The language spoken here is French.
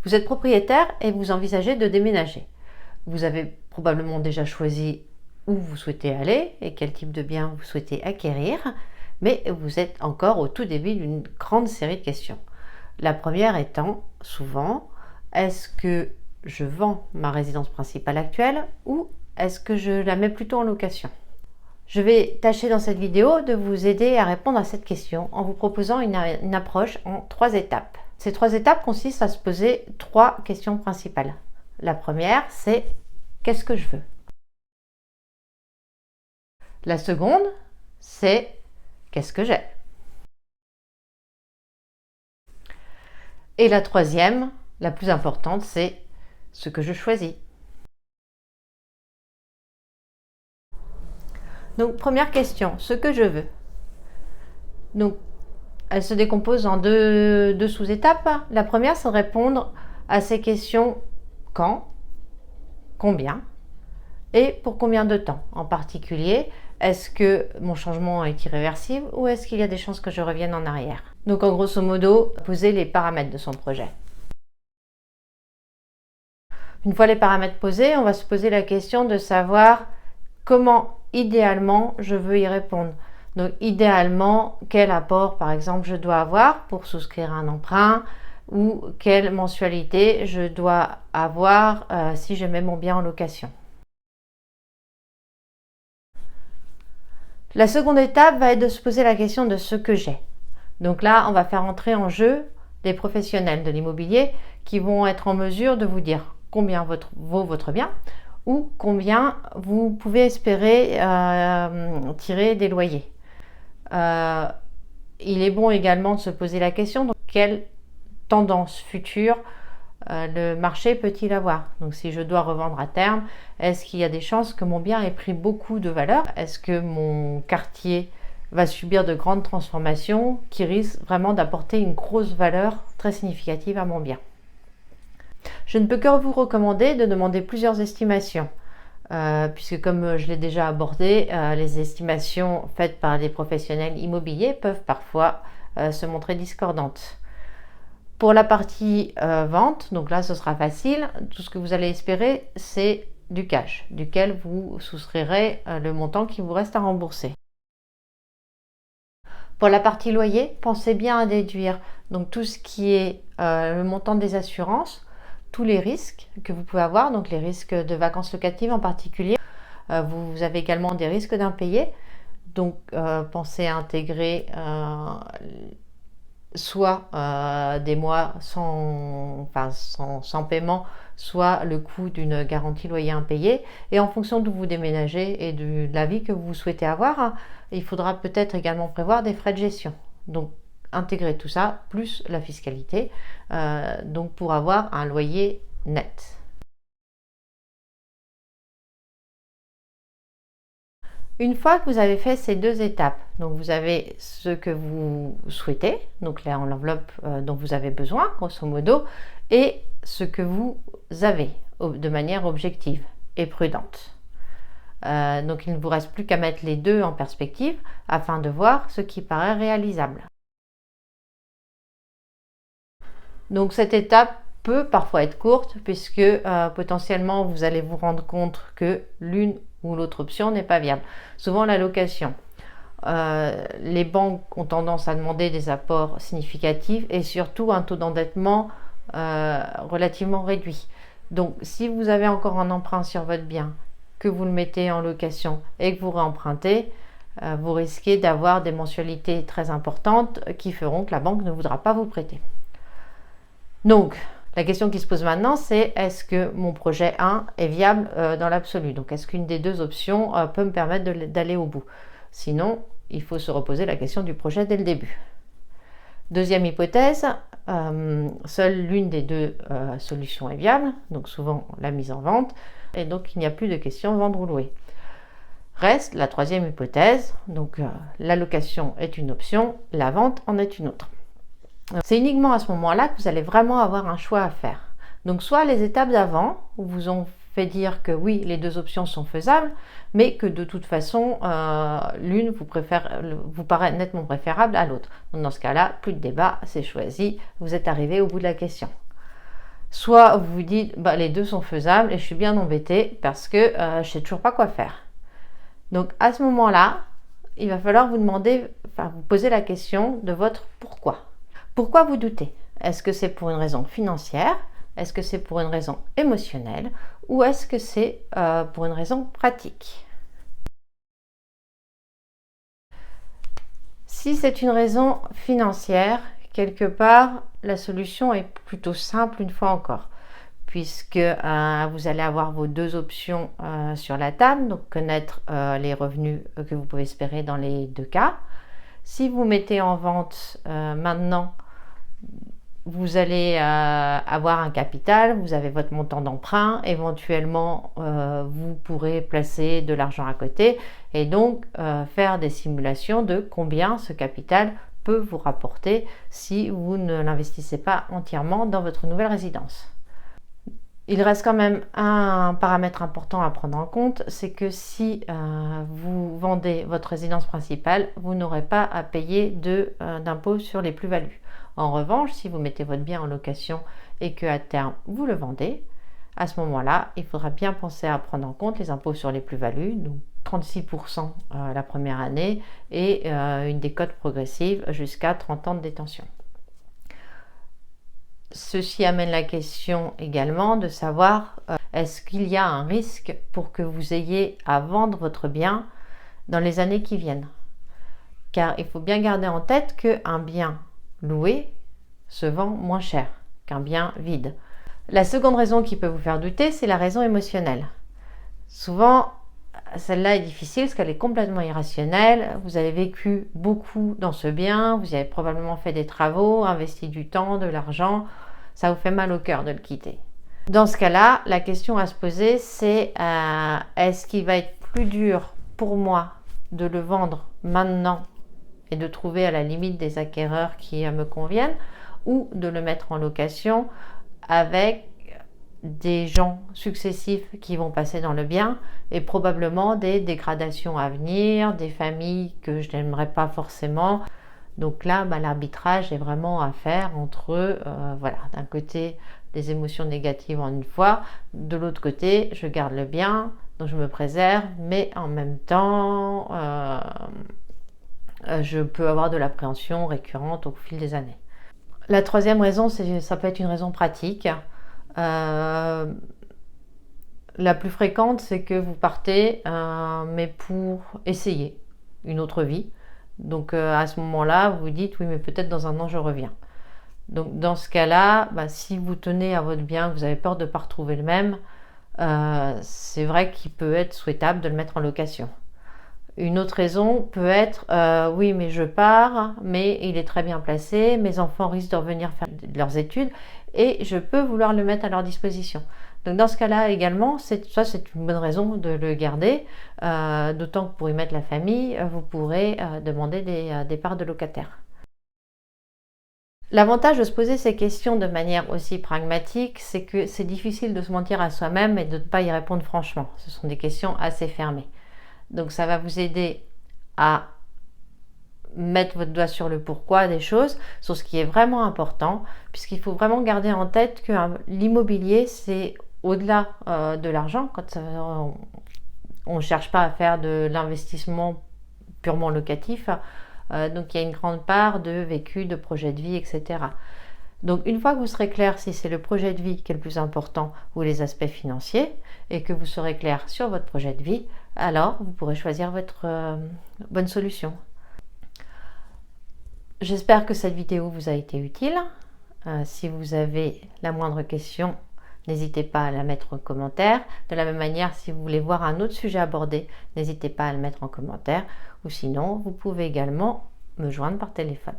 Vous êtes propriétaire et vous envisagez de déménager. Vous avez probablement déjà choisi où vous souhaitez aller et quel type de bien vous souhaitez acquérir, mais vous êtes encore au tout début d'une grande série de questions. La première étant souvent, est-ce que je vends ma résidence principale actuelle ou est-ce que je la mets plutôt en location? Je vais tâcher dans cette vidéo de vous aider à répondre à cette question en vous proposant une approche en 3 étapes. Ces 3 étapes consistent à se poser 3 questions principales. La première, c'est qu'est-ce que je veux? La seconde, c'est qu'est-ce que j'ai? Et la troisième, la plus importante, c'est ce que je choisis. Donc, première question, ce que je veux. Donc, elle se décompose en deux sous-étapes. La première, c'est de répondre à ces questions quand, combien et pour combien de temps. En particulier, est-ce que mon changement est irréversible ou est-ce qu'il y a des chances que je revienne en arrière? Donc, en grosso modo, poser les paramètres de son projet. Une fois les paramètres posés, on va se poser la question de savoir comment idéalement je veux y répondre. Donc idéalement, quel apport par exemple je dois avoir pour souscrire un emprunt ou quelle mensualité je dois avoir si je mets mon bien en location. La seconde étape va être de se poser la question de ce que j'ai. Donc là, on va faire entrer en jeu des professionnels de l'immobilier qui vont être en mesure de vous dire combien vaut votre bien ou combien vous pouvez espérer tirer des loyers. Il est bon également de se poser la question de quelle tendance future le marché peut-il avoir. Donc si je dois revendre à terme, est-ce qu'il y a des chances que mon bien ait pris beaucoup de valeur? Est-ce que mon quartier va subir de grandes transformations qui risquent vraiment d'apporter une grosse valeur très significative à mon bien? Je ne peux que vous recommander de demander plusieurs estimations. Puisque comme je l'ai déjà abordé, les estimations faites par les professionnels immobiliers peuvent parfois se montrer discordantes. Pour la partie vente, donc là ce sera facile, tout ce que vous allez espérer c'est du cash, duquel vous soustrirez le montant qui vous reste à rembourser. Pour la partie loyer, pensez bien à déduire donc tout ce qui est le montant des assurances, tous les risques que vous pouvez avoir, donc les risques de vacances locatives en particulier. Vous avez également des risques d'impayés, donc pensez à intégrer soit des mois sans paiement, soit le coût d'une garantie loyer impayé. Et en fonction d'où vous déménagez et de la vie que vous souhaitez avoir, il faudra peut-être également prévoir des frais de gestion. Donc intégrer tout ça, plus la fiscalité, donc pour avoir un loyer net. Une fois que vous avez fait ces 2 étapes, donc vous avez ce que vous souhaitez, donc là l'enveloppe dont vous avez besoin, grosso modo, et ce que vous avez de manière objective et prudente. Donc il ne vous reste plus qu'à mettre les 2 en perspective afin de voir ce qui paraît réalisable. Donc cette étape peut parfois être courte puisque potentiellement vous allez vous rendre compte que l'une ou l'autre option n'est pas viable. Souvent la location. Les banques ont tendance à demander des apports significatifs et surtout un taux d'endettement relativement réduit. Donc si vous avez encore un emprunt sur votre bien, que vous le mettez en location et que vous réempruntez, vous risquez d'avoir des mensualités très importantes qui feront que la banque ne voudra pas vous prêter. Donc, la question qui se pose maintenant, c'est est-ce que mon projet 1 est viable dans l'absolu? Donc, est-ce qu'une des 2 options peut me permettre d'aller au bout? Sinon, il faut se reposer la question du projet dès le début. Deuxième hypothèse, seule l'une des 2 solutions est viable, donc souvent la mise en vente, et donc il n'y a plus de question vendre ou louer. Reste la troisième hypothèse, donc la location est une option, la vente en est une autre. C'est uniquement à ce moment-là que vous allez vraiment avoir un choix à faire. Donc soit les étapes d'avant vous ont fait dire que oui, les 2 options sont faisables, mais que de toute façon, l'une vous paraît nettement préférable à l'autre. Donc dans ce cas-là, plus de débat, c'est choisi, vous êtes arrivé au bout de la question. Soit vous vous dites, bah, les deux sont faisables et je suis bien embêtée parce que je ne sais toujours pas quoi faire. Donc à ce moment-là, il va falloir vous demander, enfin vous poser la question de votre pourquoi. Pourquoi vous doutez? Est-ce que c'est pour une raison financière? Est-ce que c'est pour une raison émotionnelle? Ou est-ce que c'est pour une raison pratique? Si c'est une raison financière, quelque part, la solution est plutôt simple une fois encore, puisque vous allez avoir vos deux options sur la table, donc connaître les revenus que vous pouvez espérer dans les deux cas. Si vous mettez en vente maintenant, vous allez avoir un capital, vous avez votre montant d'emprunt, éventuellement vous pourrez placer de l'argent à côté et donc faire des simulations de combien ce capital peut vous rapporter si vous ne l'investissez pas entièrement dans votre nouvelle résidence. Il reste quand même un paramètre important à prendre en compte, c'est que si vous vendez votre résidence principale, vous n'aurez pas à payer d'impôt sur les plus-values. En revanche, si vous mettez votre bien en location et qu'à terme vous le vendez, à ce moment-là, il faudra bien penser à prendre en compte les impôts sur les plus-values, donc 36% la première année et une décote progressive jusqu'à 30 ans de détention. Ceci amène la question également de savoir est-ce qu'il y a un risque pour que vous ayez à vendre votre bien dans les années qui viennent. Car il faut bien garder en tête qu'un bien loué se vend moins cher qu'un bien vide. La seconde raison qui peut vous faire douter, c'est la raison émotionnelle. Souvent, celle-là est difficile parce qu'elle est complètement irrationnelle. Vous avez vécu beaucoup dans ce bien, vous avez probablement fait des travaux, investi du temps, de l'argent. Ça vous fait mal au cœur de le quitter. Dans ce cas-là, la question à se poser, c'est est-ce qu'il va être plus dur pour moi de le vendre maintenant et de trouver à la limite des acquéreurs qui me conviennent, ou de le mettre en location avec des gens successifs qui vont passer dans le bien et probablement des dégradations à venir, des familles que je n'aimerais pas forcément. Donc là, l'arbitrage est vraiment à faire entre, voilà, d'un côté des émotions négatives en une fois, de l'autre côté, je garde le bien, donc je me préserve, mais en même temps, je peux avoir de l'appréhension récurrente au fil des années. La troisième raison, ça peut être une raison pratique. La plus fréquente, c'est que vous partez, mais pour essayer une autre vie. Donc à ce moment-là, vous vous dites, oui, mais peut-être dans un an, je reviens. Donc dans ce cas-là, si vous tenez à votre bien, que vous avez peur de ne pas retrouver le même, c'est vrai qu'il peut être souhaitable de le mettre en location. Une autre raison peut être, oui, mais je pars, mais il est très bien placé, mes enfants risquent de revenir faire leurs études et je peux vouloir le mettre à leur disposition. Donc dans ce cas-là également, c'est une bonne raison de le garder, d'autant que pour y mettre la famille, vous pourrez demander des parts de locataires. L'avantage de se poser ces questions de manière aussi pragmatique, c'est que c'est difficile de se mentir à soi-même et de ne pas y répondre franchement. Ce sont des questions assez fermées. Donc ça va vous aider à mettre votre doigt sur le pourquoi des choses, sur ce qui est vraiment important, puisqu'il faut vraiment garder en tête que l'immobilier, c'est au-delà de l'argent. Quand on ne cherche pas à faire de l'investissement purement locatif, donc il y a une grande part de vécu, de projet de vie, etc. Donc une fois que vous serez clair si c'est le projet de vie qui est le plus important ou les aspects financiers, et que vous serez clair sur votre projet de vie, alors vous pourrez choisir votre bonne solution. J'espère que cette vidéo vous a été utile. Si vous avez la moindre question, n'hésitez pas à la mettre en commentaire. De la même manière, si vous voulez voir un autre sujet abordé, n'hésitez pas à le mettre en commentaire. Ou sinon, vous pouvez également me joindre par téléphone.